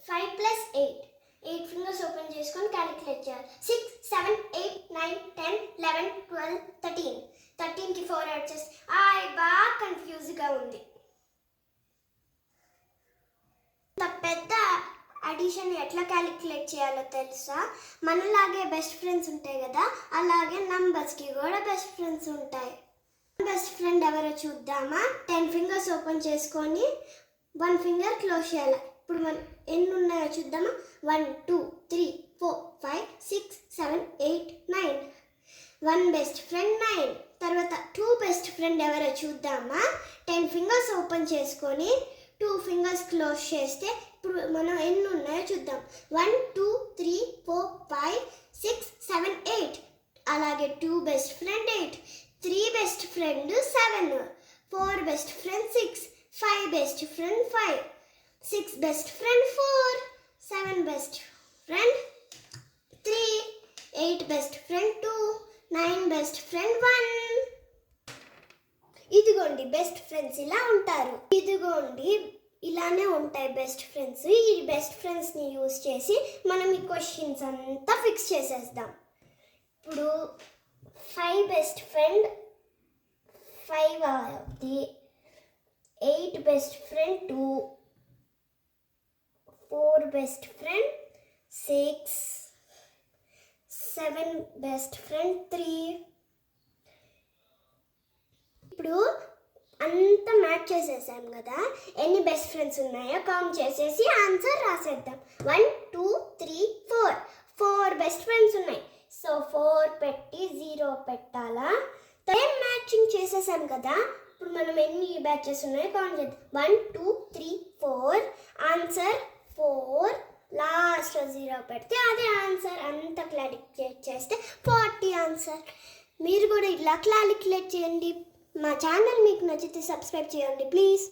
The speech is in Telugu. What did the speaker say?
5 + 8. 8 ఫింగర్స్ ఓపెన్ చేసుకొని క్యాలిక్యులేట్ చేయాలి. 6, 7, 8, 9, 10, 11, 12, 13. 13కి 4 యాడ్ చేసి బాగా కన్ఫ్యూజ్గా ఉంది. పెద్ద అడిషన్ ఎట్లా క్యాలిక్యులేట్ చేయాలో తెలుసా? మనలాగే బెస్ట్ ఫ్రెండ్స్ ఉంటాయి కదా, అలాగే నంబర్స్కి కూడా బెస్ట్ ఫ్రెండ్స్ ఉంటాయి. బెస్ట్ ఫ్రెండ్ ఎవరో చూద్దామా? 10 ఫింగర్స్ ఓపెన్ చేసుకొని 1 ఫింగర్ క్లోజ్ చేయాలి. ఇప్పుడు మనం ఎన్ని ఉన్నాయో చూద్దామా? 1, 2, 3, 4, 5, 6, 7, 8, 9. 1 బెస్ట్ ఫ్రెండ్ 9. తర్వాత 2 బెస్ట్ ఫ్రెండ్ ఎవరో చూద్దామా? 10 ఫింగర్స్ ఓపెన్ చేసుకొని 2 ఫింగర్స్ క్లోజ్ చేస్తే ఇప్పుడు మనం ఎన్ని ఉన్నాయో చూద్దాం. 1, 2, 3, 4, 5, 6, 7, 8. అలాగే 2 best friend 8. 3 best friend 7. 4 best friend 6. 5 best friend 5. 6 best friend 4. 7 best friend 3. 8 best friend 2. 9 best friend 1. ఇదిగోండి బెస్ట్ ఫ్రెండ్స్ ఇలా ఉంటారు. ఇదిగోండి ఇలానే ఉంటాయి బెస్ట్ ఫ్రెండ్స్. ఈ బెస్ట్ ఫ్రెండ్స్ని యూజ్ చేసి మనం ఈ క్వశ్చన్స్ అంతా ఫిక్స్ చేసేద్దాం. ఇప్పుడు 5 బెస్ట్ ఫ్రెండ్ 5 అవుతుంది. 8 best friend 2. 4 best friend 6. 7 best friend 3. ఇప్పుడు అంతా మ్యాచ్ చేసేసాం కదా, ఎన్ని బెస్ట్ ఫ్రెండ్స్ ఉన్నాయో కౌంట్ చేసేసి ఆన్సర్ రాసేద్దాం. 1, 2, 3, 4. 4 బెస్ట్ ఫ్రెండ్స్ ఉన్నాయి. సో 4 పెట్టి 0 పెట్టాలా? మ్యాచింగ్ చేసేసాం కదా, ఇప్పుడు మనం ఎన్ని బ్యాచెస్ ఉన్నాయో కౌంట్ చేద్దాం. 1, 2, 3, 4. ఆన్సర్ 4. లాస్ట్లో 0 పెడితే అదే ఆన్సర్. అంతా క్యాలిక్యులేట్ చేస్తే 40 ఆన్సర్. మీరు కూడా ఇలా క్యాలిక్యులేట్ చేయండి. మా ఛానల్ మీకు నచ్చితే సబ్స్క్రైబ్ చేయండి ప్లీజ్.